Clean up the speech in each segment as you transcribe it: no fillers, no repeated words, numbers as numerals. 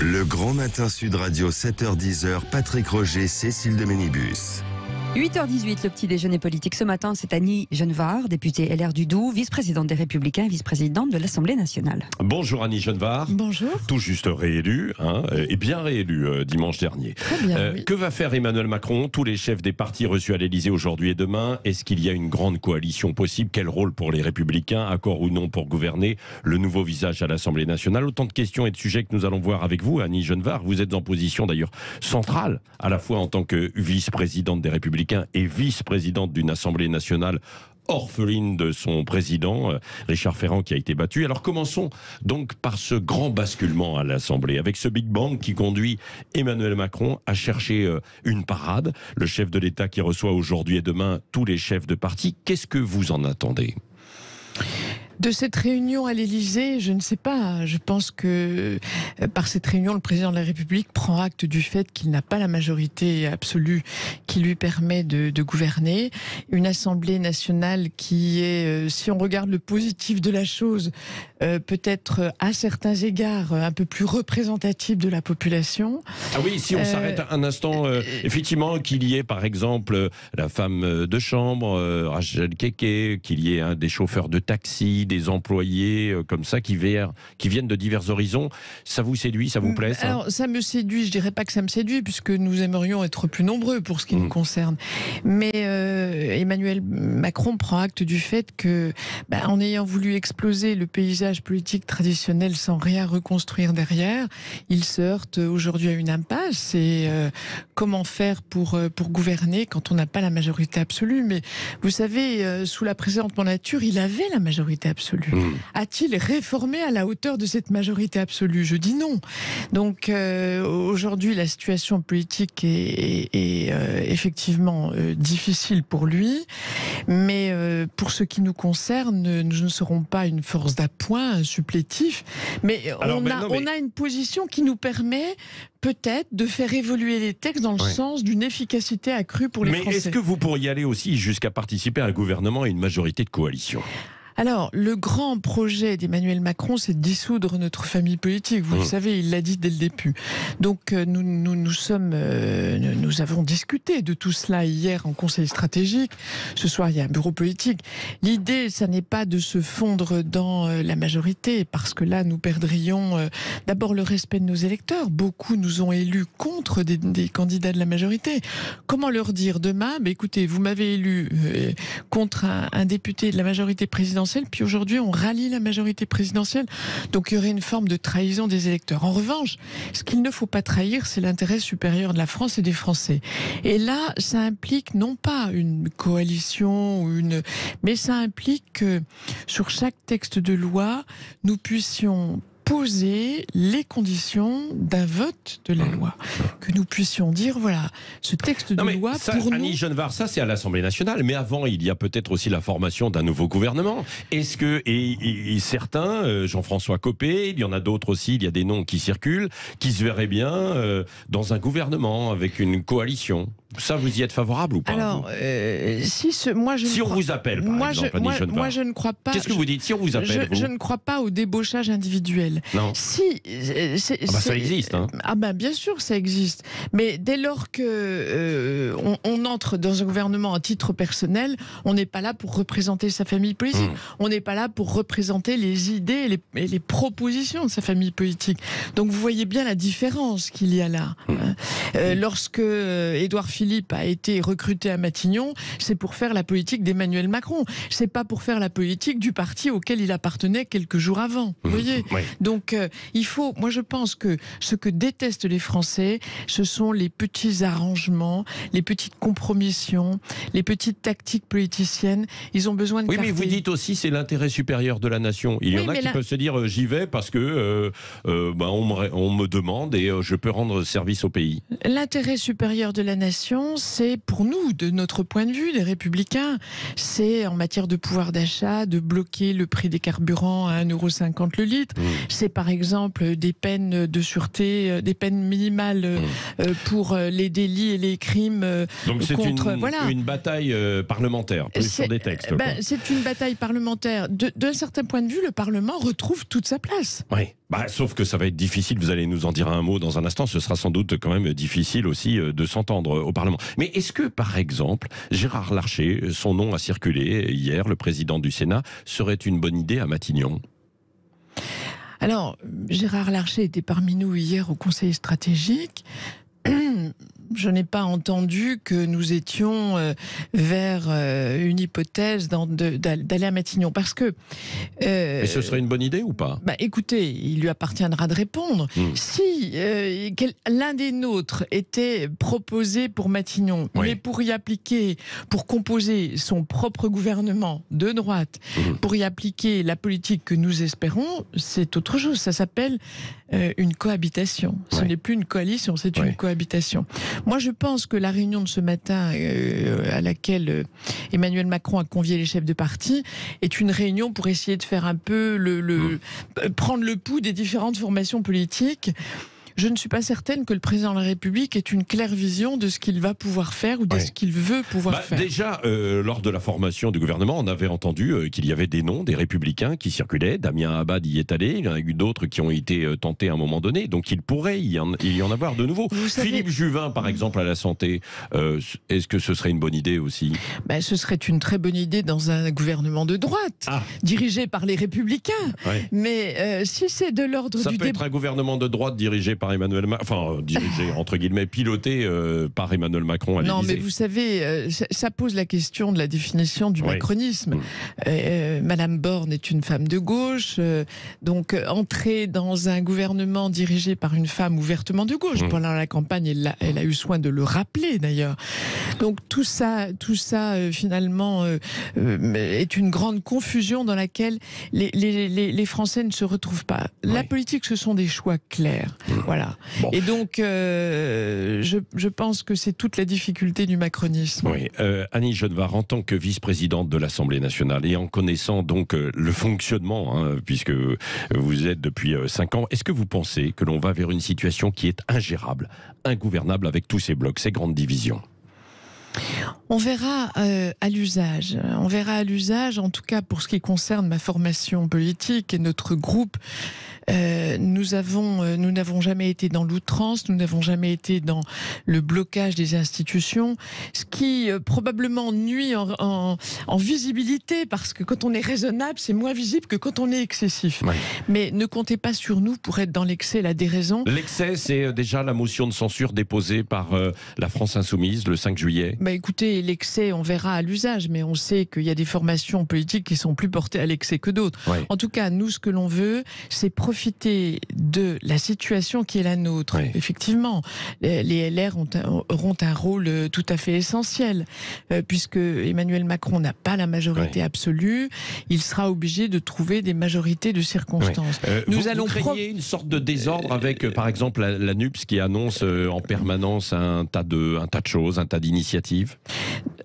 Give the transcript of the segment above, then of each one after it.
Le Grand Matin Sud Radio, 7h-10h, Patrick Roger, Cécile de Ménibus. 8h18, le petit déjeuner politique ce matin, c'est Annie Genevard, députée LR du Doubs, vice-présidente des Républicains et vice-présidente de l'Assemblée nationale. Bonjour Annie Genevard. Bonjour. Tout juste réélue, et bien réélue dimanche dernier. Très bien, oui. Que va faire Emmanuel Macron? Tous les chefs des partis reçus à l'Élysée aujourd'hui et demain. Est-ce qu'il y a une grande coalition possible? Quel rôle pour les Républicains? Accord ou non pour gouverner? Le nouveau visage à l'Assemblée nationale? Autant de questions et de sujets que nous allons voir avec vous, Annie Genevard. Vous êtes en position d'ailleurs centrale, à la fois en tant que vice-présidente des Républicains et vice-présidente d'une Assemblée nationale orpheline de son président, Richard Ferrand, qui a été battu. Alors commençons donc par ce grand basculement à l'Assemblée, avec ce Big Bang qui conduit Emmanuel Macron à chercher une parade. Le chef de l'État qui reçoit aujourd'hui et demain tous les chefs de parti. Qu'est-ce que vous en attendez ? De cette réunion à l'Élysée, je ne sais pas. Je pense que par cette réunion, le président de la République prend acte du fait qu'il n'a pas la majorité absolue qui lui permet de gouverner. Une Assemblée nationale qui est, si on regarde le positif de la chose, peut-être à certains égards un peu plus représentative de la population. Ah oui, si on s'arrête un instant, effectivement, qu'il y ait par exemple la femme de chambre, Rachel Keke, qu'il y ait des chauffeurs de taxi, des employés comme ça qui viennent de divers horizons. Ça vous séduit, ça vous plaît ça? Alors ça me séduit, je dirais pas que ça me séduit puisque nous aimerions être plus nombreux pour ce qui nous concerne. Mais Emmanuel Macron prend acte du fait que, en ayant voulu exploser le paysage politique traditionnel sans rien reconstruire derrière, il se heurte aujourd'hui à une impasse. Et comment faire pour gouverner quand on n'a pas la majorité absolue? Mais vous savez, sous la précédente mandature, il avait la majorité absolue. A-t-il réformé à la hauteur de cette majorité absolue? Je dis non. Donc aujourd'hui, la situation politique est effectivement difficile pour lui, mais pour ce qui nous concerne, nous ne serons pas une force d'appoint, un supplétif, mais on a une position qui nous permet peut-être de faire évoluer les textes dans le sens d'une efficacité accrue pour les Français. Mais est-ce que vous pourriez aller aussi jusqu'à participer à un gouvernement et une majorité de coalition? Alors, le grand projet d'Emmanuel Macron, c'est de dissoudre notre famille politique. Vous le savez, il l'a dit dès le début. Donc, nous avons discuté de tout cela hier en conseil stratégique. Ce soir, il y a un bureau politique. L'idée, ça n'est pas de se fondre dans la majorité, parce que là, nous perdrions d'abord le respect de nos électeurs. Beaucoup nous ont élus contre des candidats de la majorité. Comment leur dire demain, écoutez, vous m'avez élu contre un député de la majorité présidentielle, puis aujourd'hui on rallie la majorité présidentielle, donc il y aurait une forme de trahison des électeurs. En revanche, ce qu'il ne faut pas trahir, c'est l'intérêt supérieur de la France et des Français. Et là, ça implique non pas une coalition, mais ça implique que sur chaque texte de loi, nous puissions poser les conditions d'un vote de la loi. Que nous puissions dire, voilà, ce texte de loi ça, pour Annie Genevard, ça c'est à l'Assemblée nationale, mais avant il y a peut-être aussi la formation d'un nouveau gouvernement. Est-ce que, et certains, Jean-François Copé, il y en a d'autres aussi, il y a des noms qui circulent, qui se verraient bien dans un gouvernement avec une coalition? Ça, vous y êtes favorable ou pas? Alors, si on vous appelle, par exemple, Annie Genevard. Moi, je ne crois pas. Qu'est-ce que vous dites? Si on vous appelle, je ne crois pas au débauchage individuel. Non. Ça existe, hein. Bien sûr, ça existe. Mais dès lors que on entre dans un gouvernement à titre personnel, on n'est pas là pour représenter sa famille politique. On n'est pas là pour représenter les idées et les propositions de sa famille politique. Donc, vous voyez bien la différence qu'il y a là. Lorsque Édouard Philippe a été recruté à Matignon, c'est pour faire la politique d'Emmanuel Macron. C'est pas pour faire la politique du parti auquel il appartenait quelques jours avant. Vous voyez ? Donc, moi je pense que ce que détestent les Français, ce sont les petits arrangements, les petites compromissions, les petites tactiques politiciennes. Ils ont besoin de clarté. Mais vous dites aussi c'est l'intérêt supérieur de la nation. Il y en a qui peuvent se dire j'y vais parce que on me demande et je peux rendre service au pays. L'intérêt supérieur de la nation, c'est pour nous, de notre point de vue, des Républicains, c'est en matière de pouvoir d'achat, de bloquer le prix des carburants à 1,50 € le litre. c'est par exemple des peines de sûreté, des peines minimales pour les délits et les crimes Donc c'est contre... une bataille parlementaire, plus sur des textes. C'est une bataille parlementaire. D'un certain point de vue, le Parlement retrouve toute sa place. Oui. Sauf que ça va être difficile, vous allez nous en dire un mot dans un instant, ce sera sans doute quand même difficile aussi de s'entendre au Parlement. Mais est-ce que, par exemple, Gérard Larcher, son nom a circulé hier, le président du Sénat, serait une bonne idée à Matignon ? Alors, Gérard Larcher était parmi nous hier au Conseil stratégique. Je n'ai pas entendu que nous étions vers une hypothèse d'aller à Matignon. Parce que... Et ce serait une bonne idée ou pas ? Écoutez, il lui appartiendra de répondre. Si l'un des nôtres était proposé pour Matignon, mais pour y appliquer, pour composer son propre gouvernement de droite, pour y appliquer la politique que nous espérons, c'est autre chose. Ça s'appelle une cohabitation. Ce n'est plus une coalition, c'est une cohabitation. Moi, je pense que la réunion de ce matin à laquelle Emmanuel Macron a convié les chefs de parti est une réunion pour essayer de faire un peu prendre le pouls des différentes formations politiques. Je ne suis pas certaine que le président de la République ait une claire vision de ce qu'il va pouvoir faire ou de ce qu'il veut pouvoir faire. Déjà, lors de la formation du gouvernement, on avait entendu qu'il y avait des noms des Républicains qui circulaient. Damien Abad y est allé. Il y en a eu d'autres qui ont été tentés à un moment donné. Donc il pourrait y en avoir de nouveaux. Philippe Juvin, par exemple, à la santé, est-ce que ce serait une bonne idée aussi ? Ce serait une très bonne idée dans un gouvernement de droite, dirigé par les Républicains. Mais si c'est de l'ordre du... Ça peut être un gouvernement de droite dirigé par Emmanuel Macron, dirigé, entre guillemets, piloté par Emmanuel Macron à l'Élysée. Non, mais vous savez, ça pose la question de la définition du macronisme. Madame Borne est une femme de gauche, donc entrer dans un gouvernement dirigé par une femme ouvertement de gauche, pendant la campagne, elle a eu soin de le rappeler d'ailleurs. Donc tout ça finalement est une grande confusion dans laquelle les Français ne se retrouvent pas. La politique, ce sont des choix clairs. Voilà. Et donc, je pense que c'est toute la difficulté du macronisme. Oui. Annie Genevard, en tant que vice-présidente de l'Assemblée nationale et en connaissant donc le fonctionnement, puisque vous êtes depuis 5 ans, est-ce que vous pensez que l'on va vers une situation qui est ingérable, ingouvernable avec tous ces blocs, ces grandes divisions ? On verra à l'usage. On verra à l'usage, en tout cas pour ce qui concerne ma formation politique et notre groupe. Nous n'avons jamais été dans l'outrance, nous n'avons jamais été dans le blocage des institutions, ce qui probablement nuit en visibilité, parce que quand on est raisonnable, c'est moins visible que quand on est excessif. Mais ne comptez pas sur nous pour être dans l'excès, la déraison. L'excès, c'est déjà la motion de censure déposée par la France Insoumise le 5 juillet. Écoutez, l'excès, on verra à l'usage, mais on sait qu'il y a des formations politiques qui sont plus portées à l'excès que d'autres. En tout cas, nous, ce que l'on veut, c'est profiter de la situation qui est la nôtre. Effectivement, les LR auront un rôle tout à fait essentiel, puisque Emmanuel Macron n'a pas la majorité absolue, il sera obligé de trouver des majorités de circonstances. Vous craignez une sorte de désordre avec, par exemple, la NUPS qui annonce en permanence un tas de choses, un tas d'initiatives ?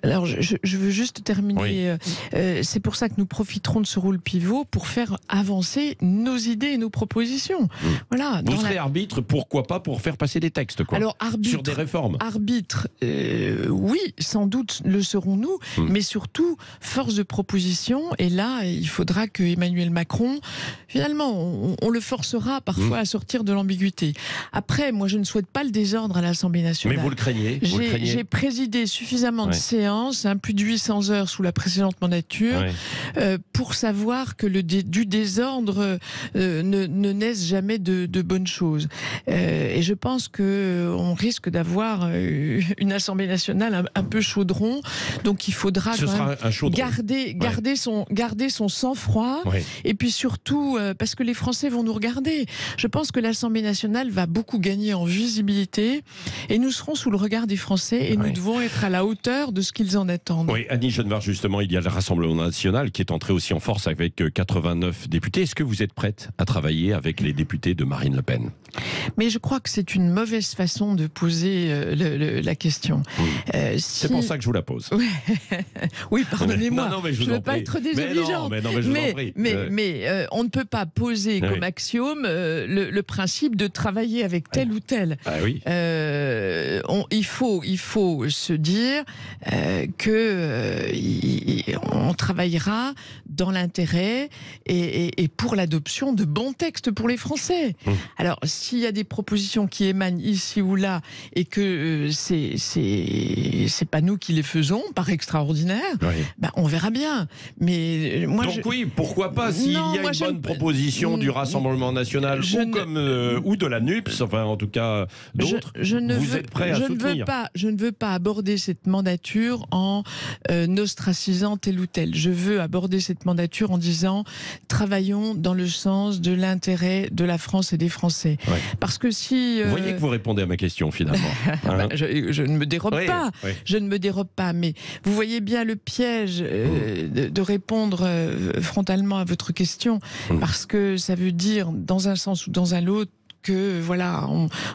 Alors, je veux juste terminer. C'est pour ça que nous profiterons de ce rôle pivot pour faire avancer nos idées et nos propositions. Voilà. Vous serez arbitre, pourquoi pas, pour faire passer des textes, quoi. Alors, arbitre, sur des réformes. Arbitre, oui, sans doute le serons-nous, mais surtout force de proposition. Et là, il faudra que Emmanuel Macron, finalement, on le forcera parfois à sortir de l'ambiguïté. Après, moi, je ne souhaite pas le désordre à l'Assemblée nationale. Mais vous le craignez. J'ai présidé suffisamment de séances, plus de 800 heures sous la précédente mandature, pour savoir que du désordre ne naissent jamais de bonnes choses. Et je pense qu'on risque d'avoir une Assemblée nationale un peu chaudron. Donc il faudra garder son sang-froid. Et puis surtout, parce que les Français vont nous regarder. Je pense que l'Assemblée nationale va beaucoup gagner en visibilité. Et nous serons sous le regard des Français. Et nous devons être à la hauteur de ce qu'ils en attendent. Oui, Annie Genevard, justement, il y a le Rassemblement national qui est entré aussi en force avec 89 députés. Est-ce que vous êtes prête à travailler avec les députés de Marine Le Pen ? Mais je crois que c'est une mauvaise façon de poser la question. C'est pour ça que je vous la pose. Oui, pardonnez-moi. Non, mais je ne vous veux en pas prie. être désobligeante. Mais je vous en prie. Mais on ne peut pas poser comme axiome le principe de travailler avec tel ou tel. Ah oui. Il faut se dire que on travaillera dans l'intérêt et pour l'adoption de bons textes pour les Français. Alors, s'il y a des propositions qui émanent ici ou là et que c'est pas nous qui les faisons par extraordinaire, on verra bien. Mais moi, oui, pourquoi pas s'il y a une bonne proposition du Rassemblement national ou de la NUPS, enfin en tout cas d'autres, vous êtes prêt à soutenir. Je ne veux pas aborder cette mandature en ostracisant tel ou tel. Je veux aborder cette mandature en disant travaillons dans le sens de l'intérêt de la France et des Français. Parce que si vous voyez que vous répondez à ma question finalement. Je ne me dérobe pas. Oui. Je ne me dérobe pas. Mais vous voyez bien le piège de répondre frontalement à votre question, parce que ça veut dire dans un sens ou dans un autre que voilà,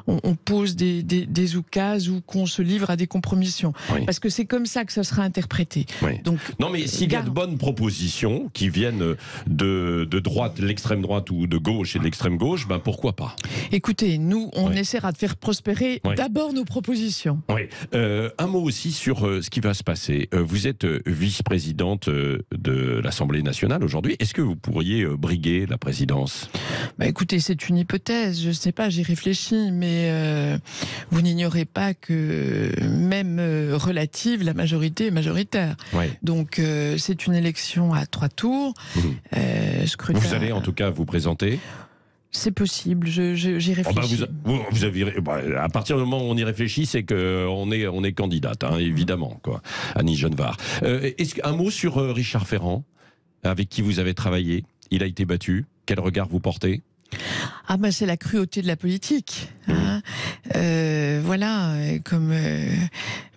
on pose des oukases ou qu'on se livre à des compromissions. Parce que c'est comme ça que ça sera interprété. Donc, non, mais s'il y a de bonnes propositions qui viennent de droite, de l'extrême droite ou de gauche et de l'extrême gauche, pourquoi pas? Écoutez, nous, on essaiera de faire prospérer d'abord nos propositions. Un mot aussi sur ce qui va se passer. Vous êtes vice-présidente de l'Assemblée nationale aujourd'hui. Est-ce que vous pourriez briguer la présidence? Écoutez, c'est une hypothèse. Je sais pas, j'y réfléchis, mais vous n'ignorez pas que même relative, la majorité est majoritaire. Donc c'est une élection à 3 tours. Scrutin... Vous allez en tout cas vous présenter? C'est possible, j'y réfléchis. Vous avez, à partir du moment où on y réfléchit, c'est qu'on est candidate, évidemment, quoi. Annie Genevard. Un mot sur Richard Ferrand, avec qui vous avez travaillé. Il a été battu. Quel regard vous portez? C'est la cruauté de la politique. Voilà, comme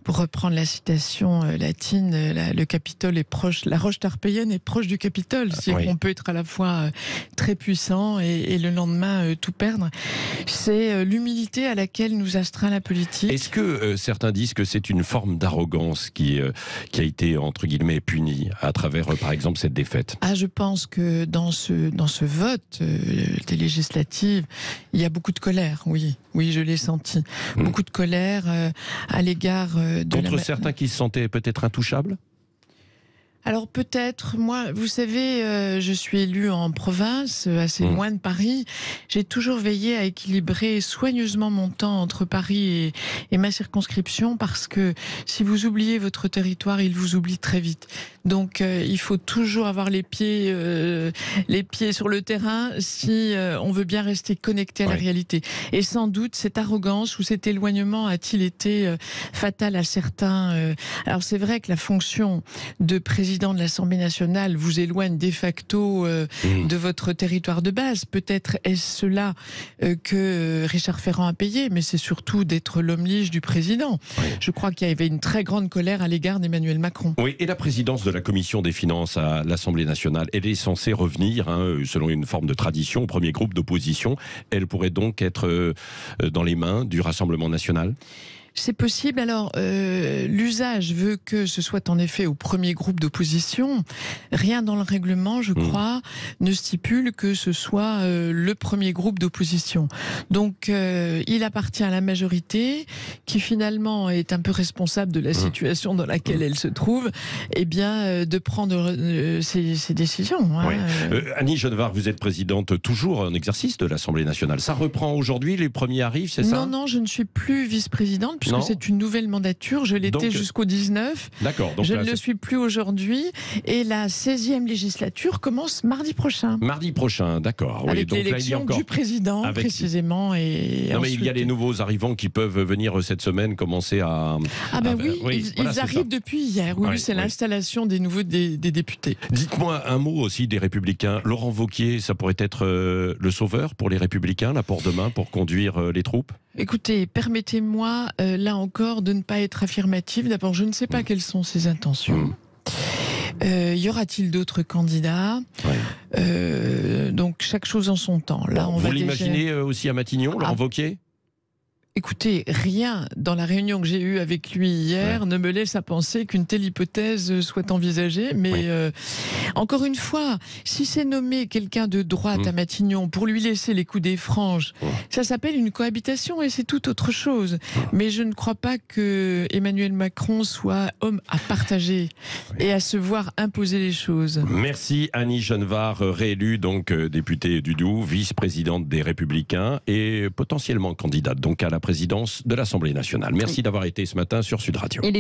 pour reprendre la citation latine, le Capitole est proche, la roche tarpéienne est proche du Capitole. C'est-à-dire qu'on peut être à la fois très puissant et le lendemain tout perdre. C'est l'humilité à laquelle nous astreint la politique. Est-ce que certains disent que c'est une forme d'arrogance qui a été, entre guillemets, punie à travers, par exemple, cette défaite? Je pense que dans ce vote des législatives, il y a beaucoup de colère, oui, je l'ai senti. Beaucoup de colère à l'égard contre certains qui se sentaient peut-être intouchables? Alors peut-être, moi, vous savez, je suis élue en province, assez loin de Paris. J'ai toujours veillé à équilibrer soigneusement mon temps entre Paris et ma circonscription, parce que si vous oubliez votre territoire, il vous oublie très vite. Donc il faut toujours avoir les pieds sur le terrain si on veut bien rester connecté à la réalité. Et sans doute cette arrogance ou cet éloignement a-t-il été fatal à certains. Alors c'est vrai que la fonction de président de l'Assemblée nationale vous éloigne de facto de votre territoire de base. Peut-être est-ce cela que Richard Ferrand a payé, mais c'est surtout d'être l'homme lige du président. Je crois qu'il y avait une très grande colère à l'égard d'Emmanuel Macron. Oui, et la présidence de la Commission des finances à l'Assemblée nationale, elle est censée revenir, selon une forme de tradition, au premier groupe d'opposition. Elle pourrait donc être dans les mains du Rassemblement national? C'est possible. Alors, l'usage veut que ce soit en effet au premier groupe d'opposition. Rien dans le règlement, je crois, ne stipule que ce soit le premier groupe d'opposition. Donc, il appartient à la majorité, qui finalement est un peu responsable de la situation dans laquelle elle se trouve, de prendre ses décisions. Annie Genevard, vous êtes présidente toujours en exercice de l'Assemblée nationale. Ça reprend aujourd'hui, les premiers arrivent, c'est ça? Non, je ne suis plus vice-présidente, puisque c'est une nouvelle mandature. Je l'étais jusqu'au 19. D'accord. Je ne le suis plus aujourd'hui. Et la 16e législature commence mardi prochain. Mardi prochain, d'accord. Avec l'élection du président, précisément. Mais il y a les nouveaux arrivants qui peuvent venir cette semaine commencer à... ils arrivent depuis hier. C'est l'installation des nouveaux des députés. Dites-moi un mot aussi des Républicains. Laurent Wauquiez, ça pourrait être le sauveur pour les Républicains, là, pour demain, pour conduire les troupes? Écoutez, permettez-moi, là encore, de ne pas être affirmative. D'abord, je ne sais pas quelles sont ses intentions. Y aura-t-il d'autres candidats? Donc chaque chose en son temps. Là, Vous l'imaginez aussi à Matignon, Laurent Wauquiez? Écoutez, rien dans la réunion que j'ai eue avec lui hier ne me laisse à penser qu'une telle hypothèse soit envisagée. Mais encore une fois, si c'est nommé quelqu'un de droite à Matignon pour lui laisser les coups des franges, ça s'appelle une cohabitation et c'est tout autre chose. Mais je ne crois pas que Emmanuel Macron soit homme à partager et à se voir imposer les choses. Merci Annie Genevard, réélue donc députée du Doubs, vice-présidente des Républicains et potentiellement candidate donc à la présidence de l'Assemblée nationale. Merci d'avoir été ce matin sur Sud Radio.